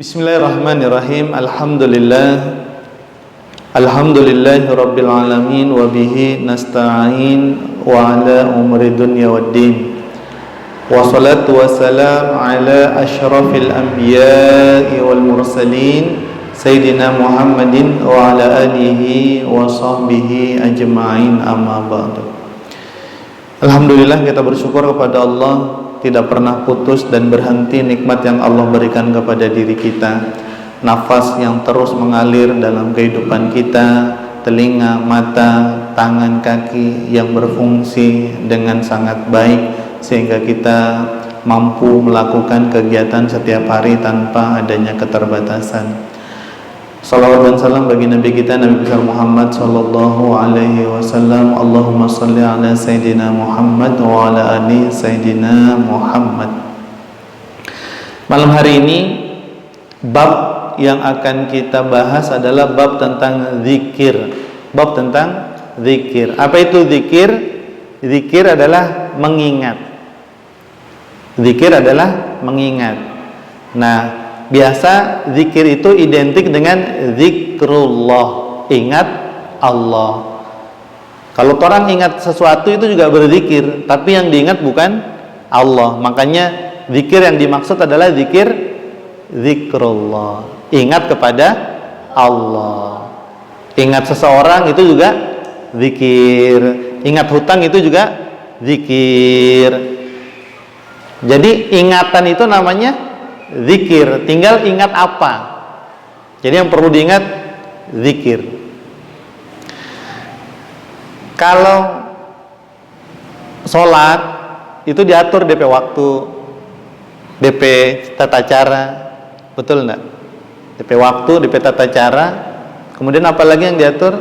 Bismillahirrahmanirrahim. Alhamdulillahi rabbil alamin wa bihi nasta'in wa ala umri dunya waddin. Wassalatu wassalam ala asyrafil anbiya'i wal mursalin Sayyidina Muhammadin wa ala alihi wa sahbihi ajma'in, amma ba'du. Alhamdulillah, kita bersyukur kepada Allah, tidak pernah putus dan berhenti nikmat yang Allah berikan kepada diri kita. Nafas yang terus mengalir dalam kehidupan kita, telinga, mata, tangan, kaki yang berfungsi dengan sangat baik sehingga kita mampu melakukan kegiatan setiap hari tanpa adanya keterbatasan. Salawat dan salam bagi Nabi kita, Nabi besar Muhammad sallallahu alaihi wasallam. Allahumma salli ala Sayyidina Muhammad wa ala ali Sayyidina Muhammad. Malam hari ini bab yang akan kita bahas adalah bab tentang zikir. Bab tentang zikir. Apa itu zikir? Zikir adalah mengingat. Zikir adalah mengingat. Nah, biasa zikir itu identik dengan zikrullah, ingat Allah. Kalau orang ingat sesuatu itu juga berzikir, tapi yang diingat bukan Allah. Makanya zikir yang dimaksud adalah zikrullah, ingat kepada Allah. Ingat seseorang itu juga zikir, ingat hutang itu juga zikir. Jadi ingatan itu namanya zikir, tinggal ingat apa. Jadi yang perlu diingat zikir. Kalau sholat itu diatur DP waktu, DP tata cara, betul enggak? DP waktu, DP tata cara. Kemudian apa lagi yang diatur?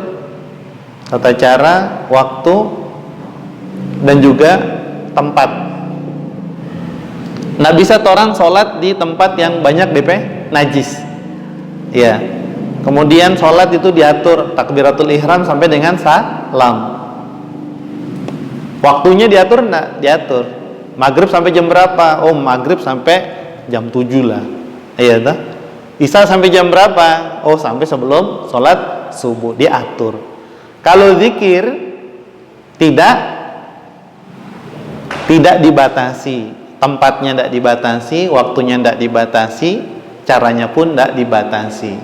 Tata cara, waktu, dan juga tempat. Nggak bisa orang sholat di tempat yang banyak DP najis, ya. Kemudian sholat itu diatur takbiratul ihram sampai dengan salam. Waktunya diatur nggak? Diatur. Maghrib sampai jam berapa? Oh, maghrib sampai jam 7 lah. Iya toh? Isya sampai jam berapa? Oh, sampai sebelum sholat subuh, diatur. Kalau zikir tidak dibatasi. Tempatnya tidak dibatasi, waktunya tidak dibatasi, caranya pun tidak dibatasi.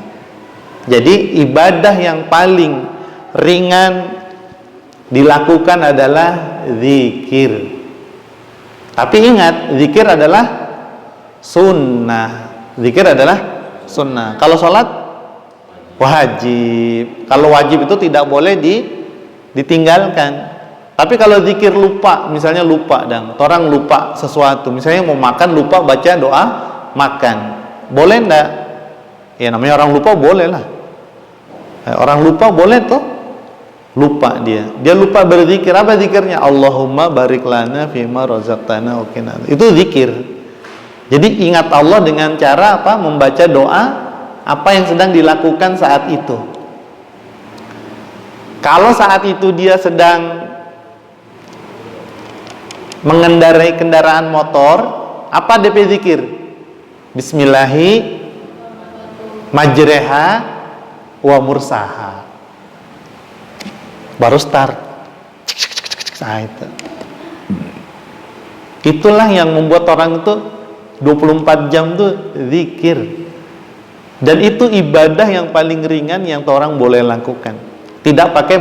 Jadi ibadah yang paling ringan dilakukan adalah zikir. Tapi ingat, zikir adalah sunnah. Zikir adalah sunnah. Kalau sholat wajib. Kalau wajib itu tidak boleh ditinggalkan. Tapi kalau zikir lupa, misalnya lupa dan orang lupa sesuatu, misalnya mau makan lupa baca doa makan, boleh enggak? Ya namanya orang lupa boleh lah. Orang lupa boleh tuh, lupa dia lupa berzikir. Apa zikirnya? Allahumma barik lana fima razaqtana wa qina. Itu zikir. Jadi ingat Allah dengan cara apa? Membaca doa apa yang sedang dilakukan saat itu. Kalau saat itu dia sedang mengendarai kendaraan motor, apa DP zikir? Bismillahi majreha wa mursaha. Baru start. Nah, itulah yang membuat orang itu 24 jam tuh zikir. Dan itu ibadah yang paling ringan yang orang boleh lakukan. Tidak pakai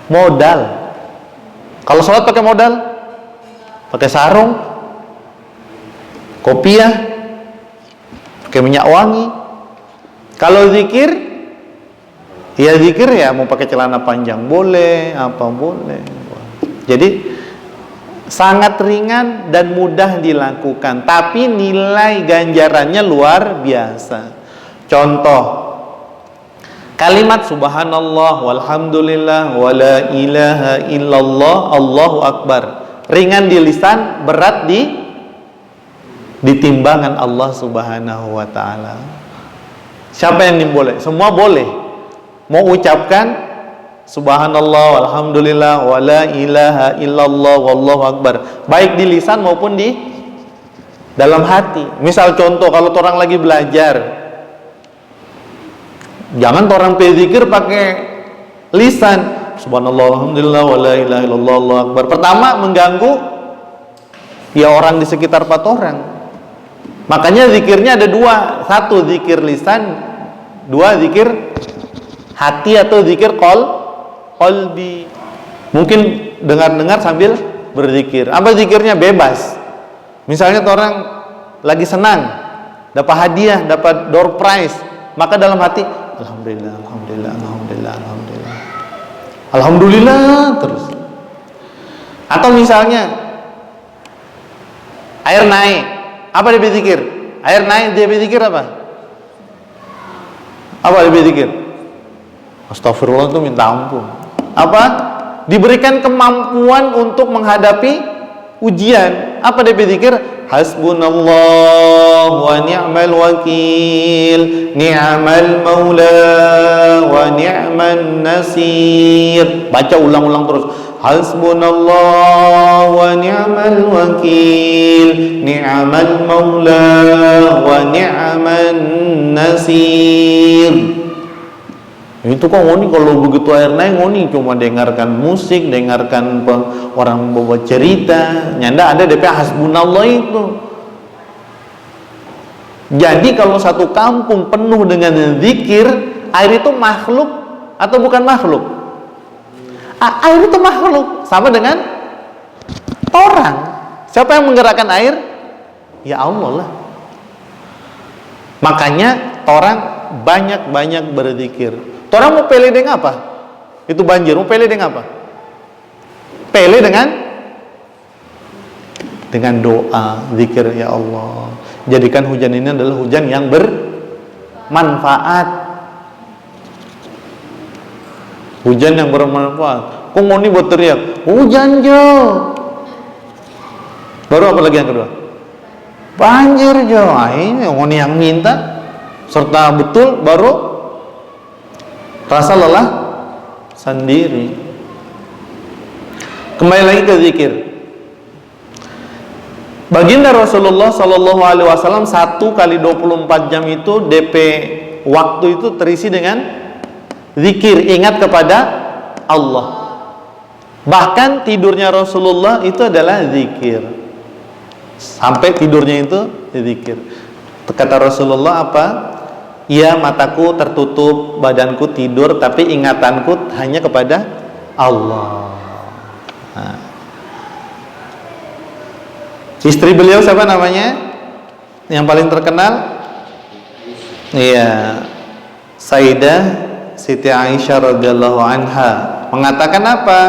modal. Kalau sholat pakai modal, pakai sarung, kopiah, pakai minyak wangi. Kalau zikir, ya zikir ya mau pakai celana panjang boleh, apa boleh. Jadi sangat ringan dan mudah dilakukan, tapi nilai ganjarannya luar biasa. Contoh, kalimat subhanallah walhamdulillah wala ilaha illallah Allahu akbar, ringan di lisan, berat di timbangan Allah subhanahu wa ta'ala. Siapa yang boleh? Semua boleh. Mau ucapkan Subhanallah, walhamdulillah, wala ilaha illallah, wallahu akbar. Baik di lisan maupun di dalam hati. Misal contoh, kalau orang lagi belajar, jangan orang berzikir pakai lisan. Subhanallah, alhamdulillah, wala ilaha illallah, wallahu akbar. Pertama, mengganggu ya orang di sekitar 4 orang. Makanya zikirnya ada 2. 1 zikir lisan, 2 zikir hati atau zikir qalbi. Mungkin dengar-dengar sambil berzikir. Apa zikirnya? Bebas. Misalnya orang lagi senang, dapat hadiah, dapat door prize, maka dalam hati alhamdulillah, alhamdulillah, alhamdulillah, alhamdulillah, alhamdulillah terus. Atau misalnya air naik, apa dia berzikir? Air naik dia berzikir apa? Apa dia berzikir? Astagfirullah, itu minta ampun. Apa? Diberikan kemampuan untuk menghadapi ujian. Apa dia berzikir? Hasbunallah wa ni'mal wakil, ni'mal maula wa ni'man nasir. Baca ulang-ulang terus. Hasbunallah wa ni'mal wakil, ni'mal maula wa ni'man nasir. Itu kok ngoni kalau begitu air naik, ngoni cuma dengarkan musik, dengarkan orang bawa cerita, nyanda ada DP hasbunallah itu. Jadi kalau satu kampung penuh dengan zikir, air itu makhluk atau bukan makhluk? Air itu makhluk, sama dengan orang. Siapa yang menggerakkan air? Ya Allah lah. Makanya orang banyak-banyak berzikir. Orang mau pele dengan apa? Itu banjir, mau pele dengan apa? Pele dengan doa, zikir. Ya Allah, jadikan hujan ini adalah hujan yang bermanfaat. Hujan yang bermanfaat. Kok mau nih buat teriak, hujan jo. Baru apa lagi yang kedua? Banjir jo. Ini ngoni yang minta serta betul, baru rasa lelah sendiri. Kembali lagi ke zikir. Baginda Rasulullah Sallallahu Alaihi Wasallam 1 kali 24 jam itu DP waktu itu terisi dengan zikir, ingat kepada Allah. Bahkan tidurnya Rasulullah itu adalah zikir. Sampai tidurnya itu zikir. Kata Rasulullah apa? Ya, mataku tertutup, badanku tidur, tapi ingatanku hanya kepada Allah. Nah. Istri beliau siapa namanya? Yang paling terkenal? Iya, Sayyidah Siti Aisyah radhiyallahu anha mengatakan apa?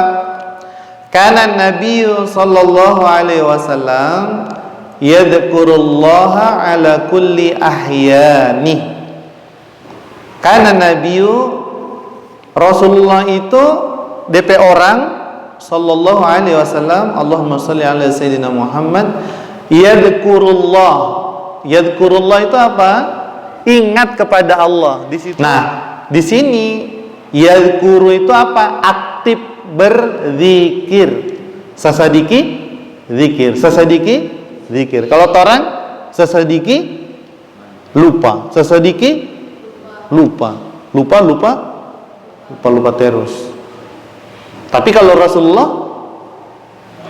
Kana Nabi sallallahu alaihi wasallam yadhkurullaha ala kulli ahyani. Karena Nabi Rasulullah itu DP orang sallallahu alaihi wasallam, Allahumma shalli ala sayyidina Muhammad, yadhkurullah. Yadhkurullah itu apa? Ingat kepada Allah di situ. Nah, di sini yadhkuru itu apa? Aktif berzikir. Sasadiki zikir, sasadiki zikir. Kalau orang sasadiki lupa, sasadiki lupa terus. Tapi kalau Rasulullah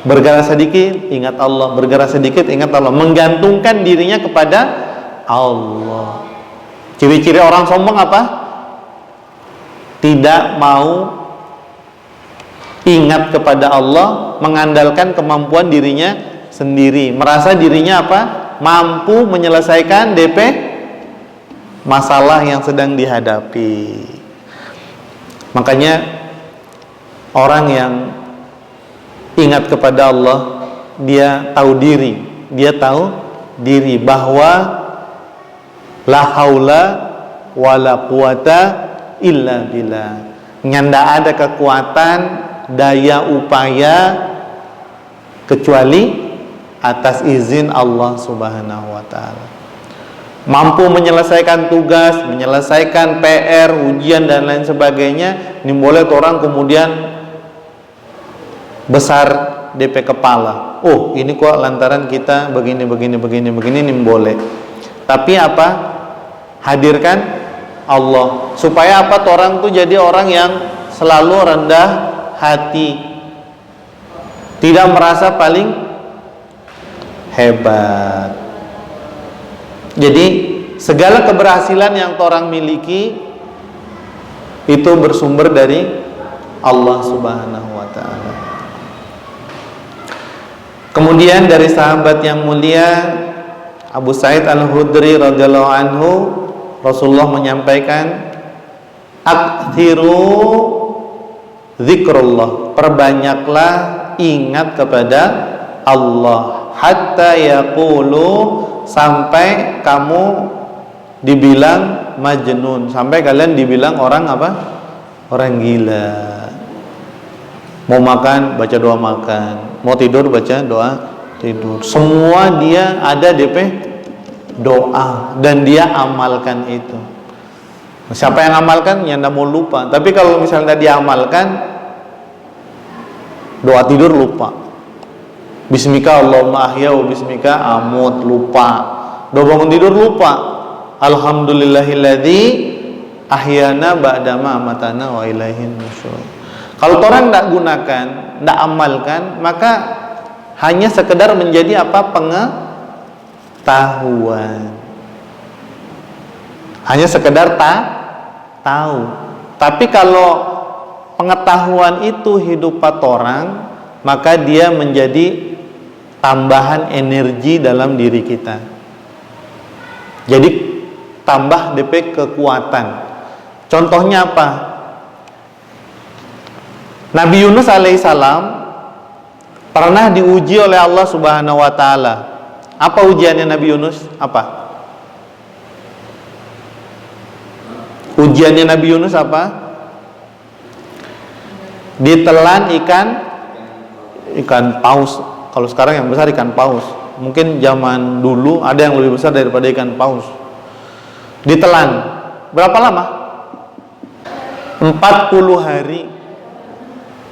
bergerak sedikit ingat Allah, bergerak sedikit ingat Allah, menggantungkan dirinya kepada Allah. Ciri-ciri orang sombong apa? Tidak mau ingat kepada Allah, mengandalkan kemampuan dirinya sendiri, merasa dirinya apa? Mampu menyelesaikan DP masalah yang sedang dihadapi. Makanya orang yang ingat kepada Allah, dia tahu diri bahwa la haula wala quwata illa billah. Nyanda ada kekuatan, daya upaya kecuali atas izin Allah Subhanahu wa taala. Mampu menyelesaikan tugas, menyelesaikan PR, ujian dan lain sebagainya, nimboleh orang kemudian besar DP kepala. Oh, ini kok lantaran kita begini nimboleh. Tapi apa? Hadirkan Allah. Supaya apa? Orang tuh jadi orang yang selalu rendah hati. Tidak merasa paling hebat. Jadi segala keberhasilan yang orang miliki itu bersumber dari Allah Subhanahu wa taala. Kemudian dari sahabat yang mulia Abu Sa'id Al-Khudri radhiyallahu anhu, Rasulullah menyampaikan, "Aktsiru dzikrullah." Perbanyaklah ingat kepada Allah, hatta yaqulu, sampai kamu dibilang majnun, sampai kalian dibilang orang apa? Orang gila. Mau makan baca doa makan, mau tidur baca doa tidur. Semua dia ada DP doa dan dia amalkan itu. Siapa yang amalkan? Yang tidak mau lupa. Tapi kalau misalnya dia amalkan, doa tidur lupa. Bismika Allahumma ahya wa bismika amut, lupa. Doa bangun tidur lupa. Alhamdulillahilladzi ahyana ba'dama amatana wa ilaihin nusyur. Kalau orang tidak gunakan, tidak amalkan, maka hanya sekedar menjadi apa? Pengetahuan. Hanya sekedar tahu. Tapi kalau pengetahuan itu hidup orang, maka dia menjadi tambahan energi dalam diri kita. Jadi tambah DP kekuatan. Contohnya apa? Nabi Yunus alaihissalam pernah diuji oleh Allah Subhanahu wa taala. Apa ujiannya Nabi Yunus? Apa? Ujiannya Nabi Yunus apa? Ditelan ikan paus. Kalau sekarang yang besar ikan paus. Mungkin zaman dulu ada yang lebih besar daripada ikan paus. Ditelan. Berapa lama? 40 hari.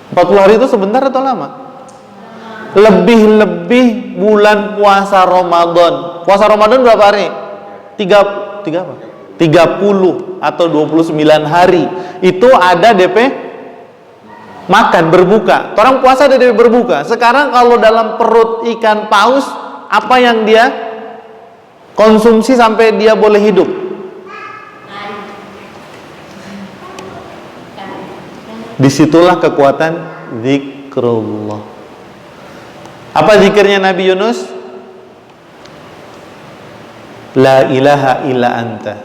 40 hari itu sebentar atau lama? Lebih-lebih bulan puasa Ramadan. Puasa Ramadan berapa hari? 30 atau 29 hari. Itu ada DP makan, berbuka. Orang puasa ada DP berbuka. Sekarang kalau dalam perut ikan paus, apa yang dia konsumsi sampai dia boleh hidup? Disitulah kekuatan zikrullah. Apa zikirnya Nabi Yunus? La ilaha illa anta.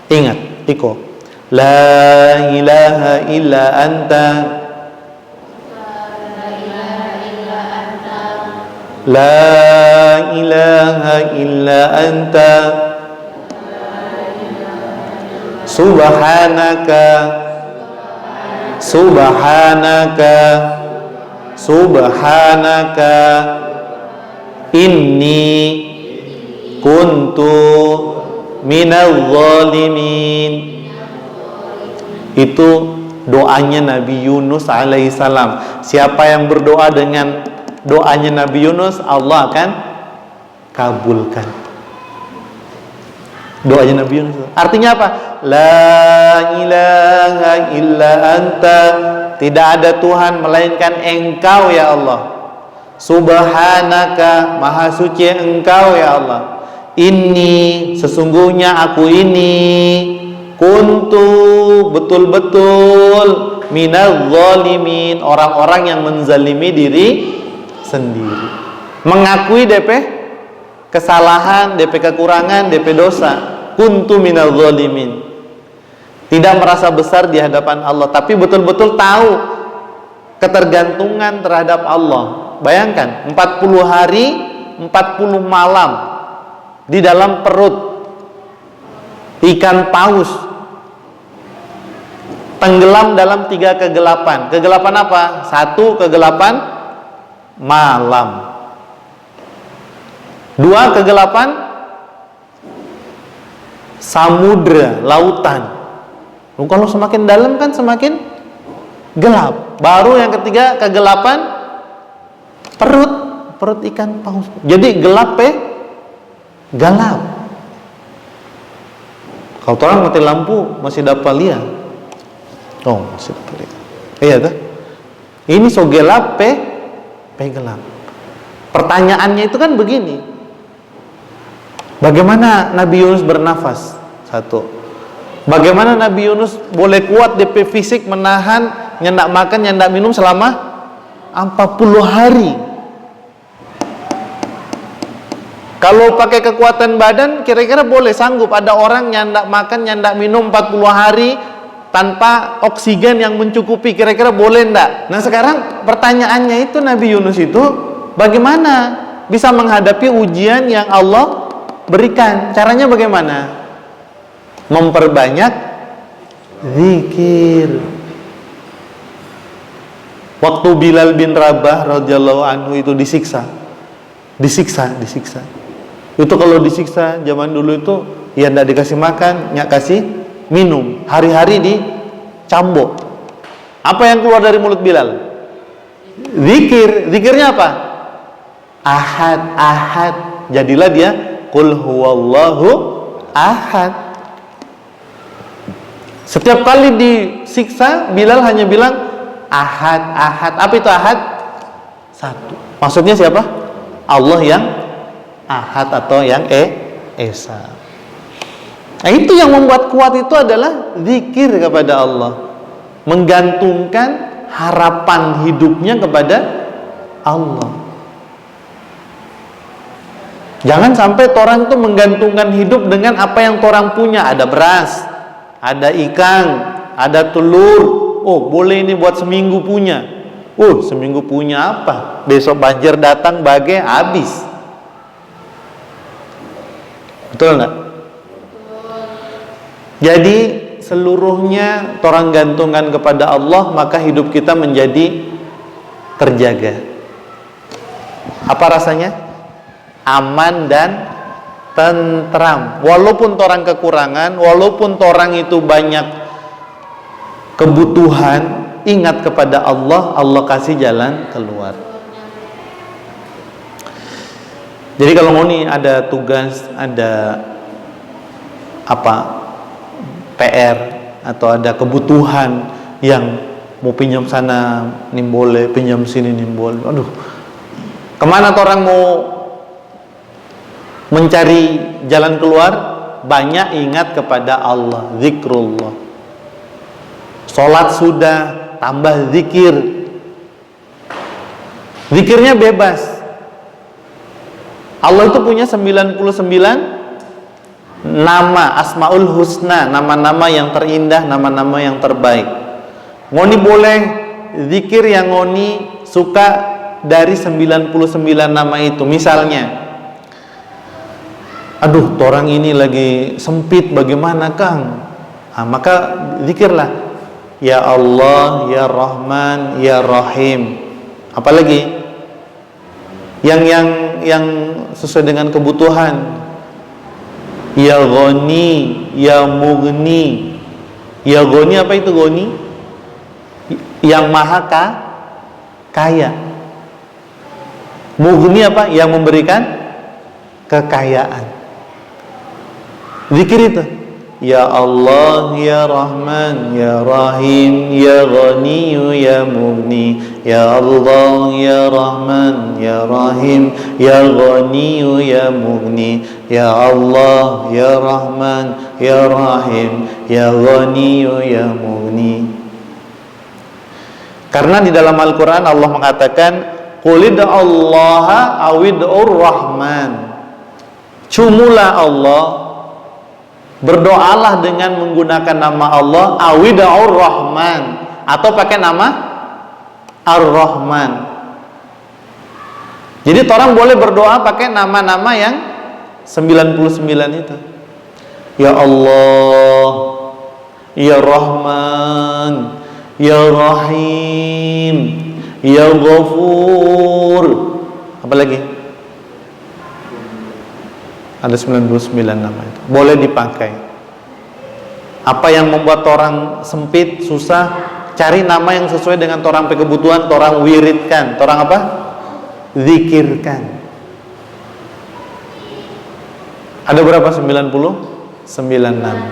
Ingat, Iko. La ilaha illa anta. La ilaha illa anta. Subhanaka. Subhanaka. Subhanaka. Inni kuntu minal zalimin. Itu doanya Nabi Yunus alaihissalam. Siapa yang berdoa dengan doanya Nabi Yunus, Allah akan kabulkan doanya Nabi Yunus. Artinya apa? La ilaha illa anta. Tidak ada Tuhan melainkan Engkau ya Allah. Subhanaka, maha suci Engkau ya Allah. Inni, sesungguhnya aku ini, kuntu, betul-betul, minal zalimin, orang-orang yang menzalimi diri sendiri. Mengakui DP kesalahan, DP kekurangan, DP dosa. Kuntu minal zalimin. Tidak merasa besar di hadapan Allah, tapi betul-betul tahu ketergantungan terhadap Allah. Bayangkan 40 hari 40 malam di dalam perut ikan paus, tenggelam dalam 3 kegelapan. Kegelapan apa? 1 kegelapan malam, 2 kegelapan samudra, lautan. Kalau semakin dalam kan semakin gelap. Baru yang ketiga kegelapan perut ikan paus. Jadi gelap gelap. Kalau orang mati lampu masih dapat lihat. Oh, masih dapat lihat. Iya tuh. Ini so gelap gelap. Pertanyaannya itu kan begini. Bagaimana Nabi Yunus bernafas? Satu. Bagaimana Nabi Yunus boleh kuat DP fisik menahan nyendak makan, nyendak minum selama 40 hari? Kalau pakai kekuatan badan, kira-kira boleh sanggup ada orang nyendak makan, nyendak minum 40 hari tanpa oksigen yang mencukupi, kira-kira boleh enggak? Nah sekarang pertanyaannya itu Nabi Yunus itu bagaimana bisa menghadapi ujian yang Allah berikan? Caranya bagaimana? Memperbanyak zikir. Waktu Bilal bin Rabah radhiyallahu anhu itu disiksa. Itu kalau disiksa zaman dulu itu ya enggak dikasih makan, enggak kasih minum, hari-hari dicambuk. Apa yang keluar dari mulut Bilal? Zikir. Zikirnya apa? Ahad. Jadilah dia qul huwallahu ahad. Setiap kali disiksa, Bilal hanya bilang ahad. Apa itu ahad? Satu. Maksudnya siapa? Allah yang ahad atau yang esa. Nah, itu yang membuat kuat itu adalah zikir kepada Allah. Menggantungkan harapan hidupnya kepada Allah. Jangan sampai orang itu menggantungkan hidup dengan apa yang orang punya. Ada beras, ada ikan, ada telur. Oh, boleh ini buat seminggu punya. Seminggu punya apa? Besok banjir datang, bagai habis. Betul enggak? Jadi seluruhnya orang gantungkan kepada Allah, maka hidup kita menjadi terjaga. Apa rasanya? Aman dan tentram. Walaupun orang kekurangan, walaupun orang itu banyak kebutuhan, ingat kepada Allah, Allah kasih jalan keluar. Jadi kalau mau nih ada tugas, ada PR atau ada kebutuhan yang mau pinjam sana nih boleh, pinjam sini nih boleh. Aduh, kemana orang mau mencari jalan keluar? Banyak ingat kepada Allah, zikrullah. Sholat sudah, tambah zikir. Zikirnya bebas. Allah itu punya 99 nama, Asmaul Husna, nama-nama yang terindah, nama-nama yang terbaik. Ngoni boleh zikir yang ngoni suka dari 99 nama itu. Misalnya, aduh, orang ini lagi sempit, bagaimana Kang? Maka zikirlah, ya Allah, ya Rahman, ya Rahim. Apalagi yang sesuai dengan kebutuhan. Ya Ghani, ya Mughni. Ya Ghani, apa itu Ghani? Yang maha kaya. Mughni apa? Yang memberikan kekayaan. Zikir itu, ya Allah, ya Rahman, ya Rahim, ya Ghani, ya Mughni. Ya Allah, ya Rahman, ya Rahim, ya Ghani, ya Mughni. Ya Allah, ya Rahman, ya Rahim, ya Ghani, ya Mughni. Karena di dalam Al-Quran Allah mengatakan, qul id'allaha awid'ur Rahman. Cumulah Allah, berdoalah dengan menggunakan nama Allah, awid'ur Rahman, atau pakai nama Ar-Rahman. Jadi orang boleh berdoa pakai nama-nama yang 99 itu. Ya Allah, ya Rahman, ya Rahim, ya Ghafur. Apa lagi? Ada 99 nama itu. Boleh dipakai. Apa yang membuat orang sempit, susah, cari nama yang sesuai dengan torang pe kebutuhan, torang wiridkan, torang apa? Zikirkan. Ada berapa? 99 nama.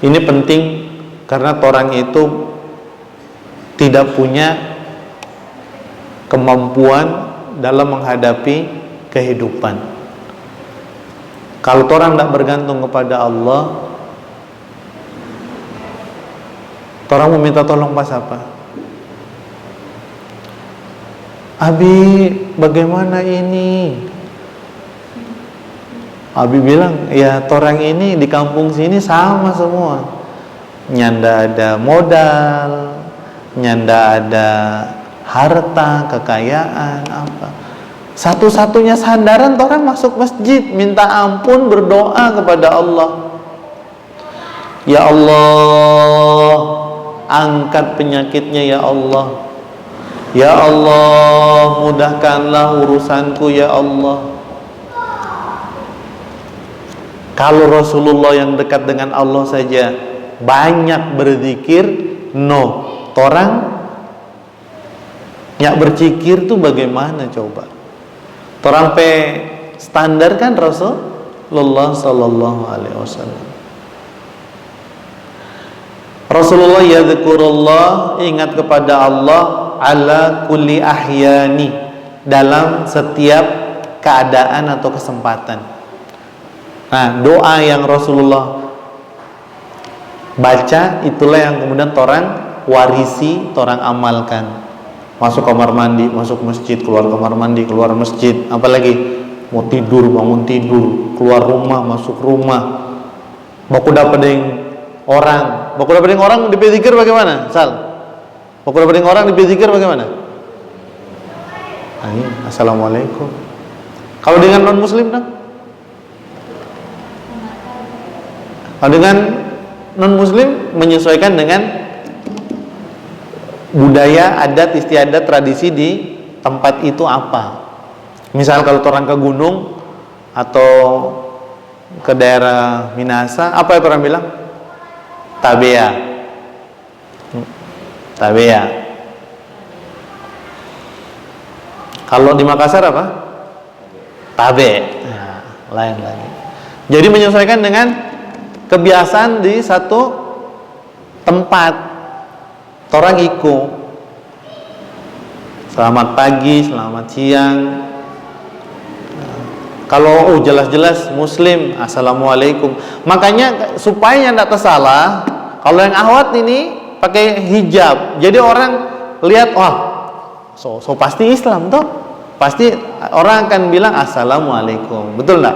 Ini penting karena torang itu tidak punya kemampuan dalam menghadapi kehidupan. Kalau torang tidak bergantung kepada Allah, torang meminta tolong pas apa? Abi, bagaimana ini? Abi bilang, ya torang ini di kampung sini sama semua. Nyanda ada modal, nyanda ada harta, kekayaan, apa. Satu-satunya sandaran torang masuk masjid, minta ampun, berdoa kepada Allah. Ya Allah, angkat penyakitnya ya Allah. Ya Allah, mudahkanlah urusanku ya Allah. Kalau Rasulullah yang dekat dengan Allah saja banyak berzikir, no. Torang nyak berzikir tuh bagaimana coba? Torang pe standar kan Rasulullah sallallahu alaihi wasallam. Rasulullah yadhkurullah, ingat kepada Allah ala kulli ahyani, dalam setiap keadaan atau kesempatan. Nah, doa yang Rasulullah baca itulah yang kemudian torang warisi, torang amalkan. Masuk kamar mandi, masuk masjid, keluar kamar mandi, keluar masjid. Apalagi mau tidur, bangun tidur, keluar rumah, masuk rumah. Baku dapetin orang, dipikir bagaimana? Sal, baku dapetin orang dipikir bagaimana? Assalamualaikum. Kalau dengan non muslim dong? Kalau dengan non muslim menyesuaikan dengan budaya, adat, istiadat, tradisi di tempat itu apa. Misal kalau orang ke gunung atau ke daerah Minasa, apa yang orang bilang? Tabea. Tabea. Kalau di Makassar apa? Tabe. Nah, lain lagi. Jadi menyesuaikan dengan kebiasaan di satu tempat. Torang ikut. Selamat pagi, selamat siang. Kalau jelas-jelas muslim, assalamualaikum. Makanya supaya tidak tersalah, kalau yang ahwat ini pakai hijab, jadi orang lihat, wah, so pasti Islam toh. Pasti orang akan bilang assalamualaikum, betul enggak?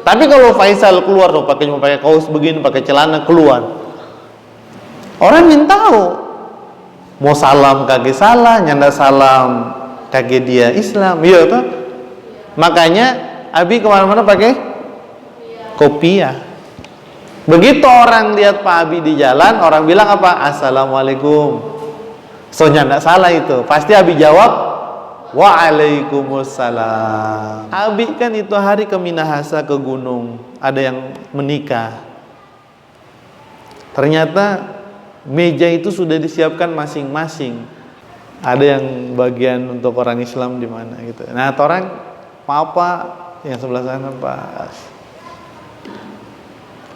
Tapi kalau Faisal keluar tuh pakai kaos begini, pakai celana keluar, orang ingin tahu. Mau salam kage salah, nyanda salam kage dia Islam, iya toh. Makanya Abi kemana-mana pakai kopiah. Begitu orang lihat Pak Abi di jalan, orang bilang apa? Assalamualaikum. So nyanda salah itu. Pasti Abi jawab waalaikumsalam. Abi kan itu hari ke Minahasa, ke gunung, ada yang menikah. Ternyata meja itu sudah disiapkan masing-masing. Ada yang bagian untuk orang Islam di mana gitu. Nah, orang apa yang sebelah sana Pak.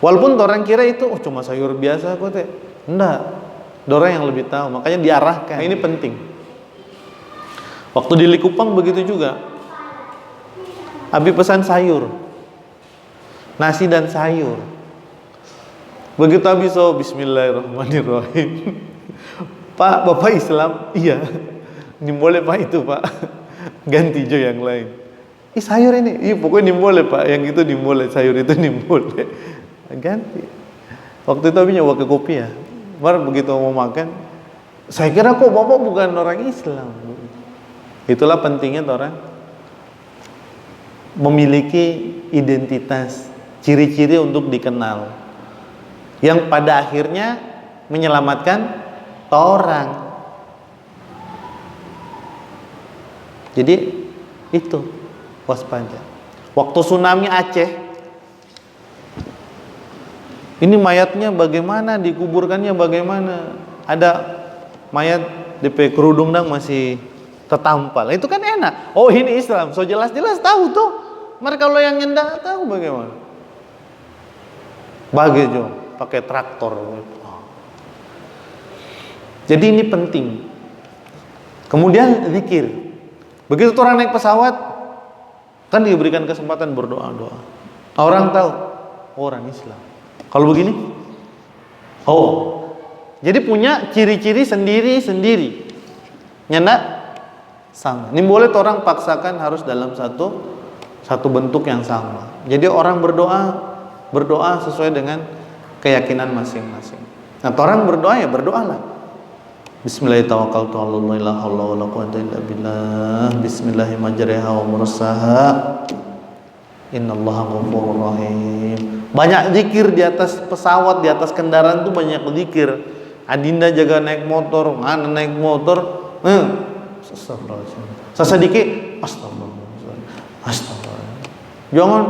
Walaupun orang kira itu cuma sayur biasa kok teh. Enggak. Orang yang lebih tahu, makanya diarahkan. Nah, ini penting. Waktu di Likupang begitu juga. Abi pesan sayur. Nasi dan sayur. Begitu habis, bismillahirrahmanirrahim. Pak, Bapak Islam? Iya. Ini boleh Pak itu Pak. Ganti jo yang lain. Sayur ini? Iya pokoknya ini boleh Pak. Yang itu dimulai, sayur itu dimulai. Ganti. Waktu itu habis nyawa ke kopi ya. Baru begitu mau makan, saya kira kok Bapak bukan orang Islam. Itulah pentingnya orang memiliki identitas, ciri-ciri untuk dikenal, yang pada akhirnya menyelamatkan orang. Jadi itu waspada. Waktu tsunami Aceh, Ini mayatnya bagaimana, dikuburkannya bagaimana? Ada mayat DP kerudung dang masih tertampal. Itu kan enak. Oh, ini Islam. So jelas-jelas tahu tuh. Mereka kalau yang nyendak tahu bagaimana. Bagaimana? Pakai traktor. Jadi ini penting. Kemudian zikir. Begitu orang naik pesawat, kan diberikan kesempatan berdoa-doa. Orang tahu, orang Islam. Kalau begini, jadi punya ciri-ciri sendiri-sendiri. Nyendak sama. Ini boleh orang paksakan harus dalam satu bentuk yang sama. Jadi orang berdoa sesuai dengan keyakinan masing-masing. Nah, orang berdoa ya berdoalah. Bismillahirrahmanirrahim. Bismillahirrahmanirrahim. Innallaha ghafurur rahim. Banyak zikir di atas pesawat, di atas kendaraan tuh banyak zikir. Adinda jaga naik motor, mana naik motor, astagfirullahaladzim. Sesedikit, astagfirullah. Jangan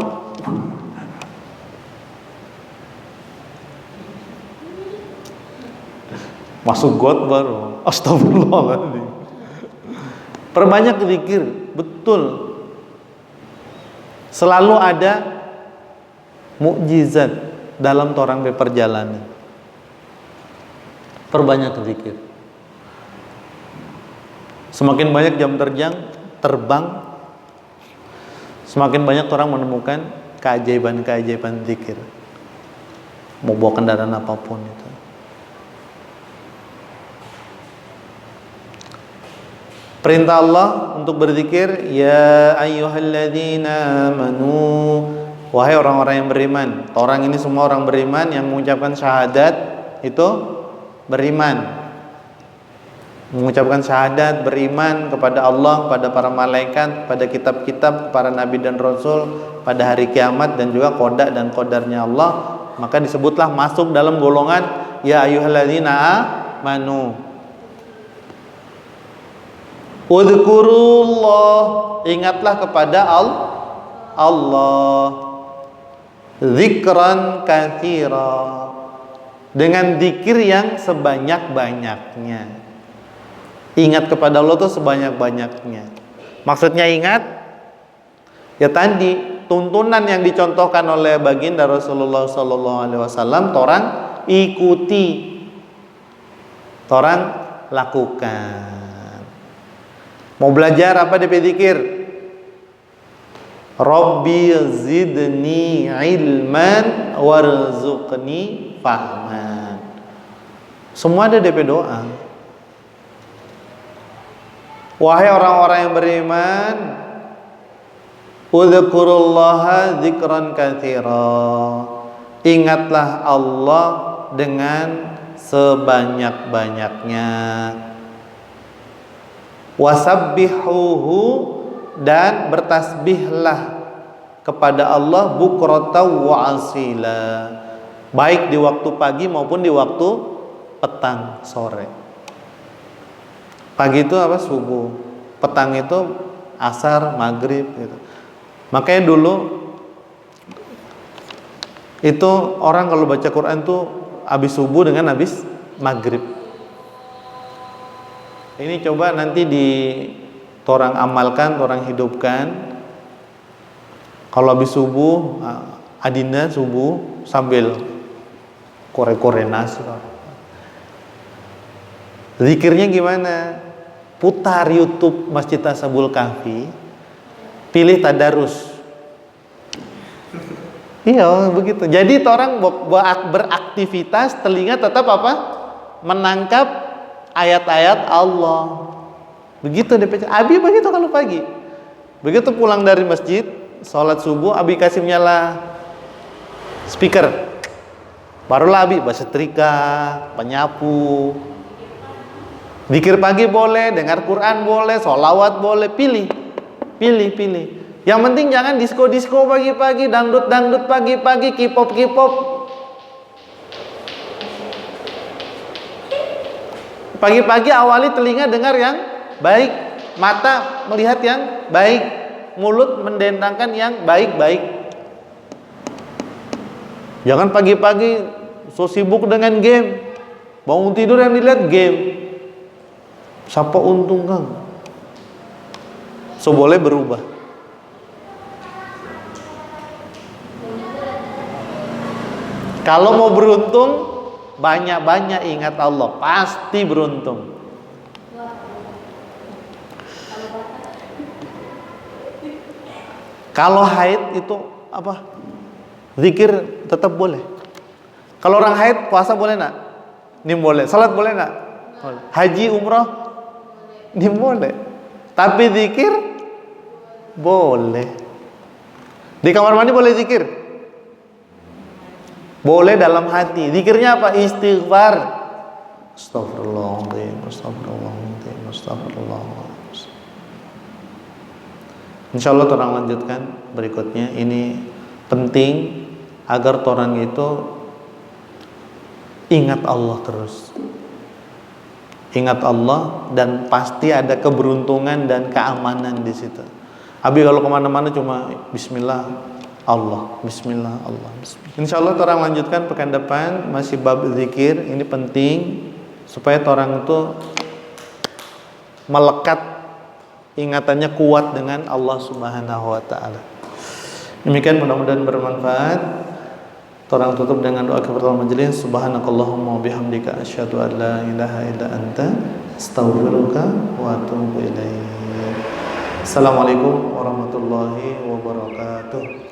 masuk got baru, astagfirullahaladzim. Perbanyak zikir, betul. Selalu ada mukjizat dalam orang berperjalanan. Perbanyak zikir. Semakin banyak jam terbang, semakin banyak orang menemukan keajaiban-keajaiban zikir. Mau bawa kendaraan apapun itu. Perintah Allah untuk berzikir, ya ayyuhalladzina amanu, wahai orang-orang yang beriman. Orang ini semua orang beriman yang mengucapkan syahadat itu beriman. Mengucapkan syahadat, beriman kepada Allah, kepada para malaikat, pada kitab-kitab, para nabi dan rasul, pada hari kiamat dan juga qada dan qadarnya Allah, maka disebutlah masuk dalam golongan ya ayyuhalladzina amanu. Udhkurullah, ingatlah kepada Allah, zikran katsira, dengan zikir yang sebanyak-banyaknya. Ingat kepada Allah itu sebanyak-banyaknya. Maksudnya ingat, ya tadi tuntunan yang dicontohkan oleh baginda Rasulullah SAW, torang ikuti, torang lakukan. Mau belajar apa DP zikir? Rabbi zidni ilman warzuqni fahman. Semua ada DP doa. Wahai orang-orang yang beriman, udhkurullaha dzikran katsira. Ingatlah Allah dengan sebanyak-banyaknya. Wasabbihuhu, dan bertasbihlah kepada Allah bukrata wa asila, baik di waktu pagi maupun di waktu petang sore. Pagi itu apa? Subuh. Petang itu asar, maghrib gitu. Makanya dulu itu orang kalau baca Quran tuh habis subuh dengan habis maghrib. Ini coba nanti torang amalkan, torang hidupkan. Kalau habis subuh, adinda subuh sambil kore-kore nasi. Zikirnya gimana? Putar YouTube Masjid Ashabul Kahfi, pilih tadarus. Iya, begitu. Jadi orang beraktivitas, telinga tetap apa? Menangkap ayat-ayat Allah. Begitu DPC. Abi begitu kalau pagi. Begitu pulang dari masjid, sholat subuh, Abi kasih nyala speaker. Barulah Abi bersetrika, penyapu. Zikir pagi boleh, dengar Quran boleh, sholawat boleh, pilih. Yang penting jangan disco pagi-pagi, dangdut pagi-pagi, K-pop. Pagi-pagi awali telinga dengar yang baik, mata melihat yang baik, mulut mendendangkan yang baik-baik. Jangan pagi-pagi so sibuk dengan game. Bangun tidur yang dilihat game. Siapa untung Kang? So boleh berubah. Kalau mau beruntung, banyak-banyak ingat Allah, pasti beruntung. Kalau haid itu apa? Zikir tetap boleh. Kalau orang haid puasa boleh nak? Ini boleh. Salat boleh nak? Boleh. Haji umrah? Ini boleh. Tapi zikir boleh. Di kamar mandi boleh zikir? Boleh dalam hati. Zikirnya apa? Istighfar. Astagfirullahaladzim, astagfirullahaladzim, astagfirullahaladzim. Insyaallah orang lanjutkan berikutnya. Ini penting agar orang itu ingat Allah terus. Ingat Allah dan pasti ada keberuntungan dan keamanan di situ. Abi kalau kemana-mana cuma Bismillah Allah, Bismillah Allah, Bismillah. Insyaallah orang lanjutkan pekan depan masih bab zikir. Ini penting supaya orang itu melekat, ingatannya kuat dengan Allah Subhanahu wa taala. Demikian, mudah-mudahan bermanfaat. Orang tutup dengan doa kafaratul majelis. Subhanakallahumma wa bihamdika asyhadu an la ilaha illa anta astaghfiruka wa atubu ilaik. Assalamualaikum warahmatullahi wabarakatuh.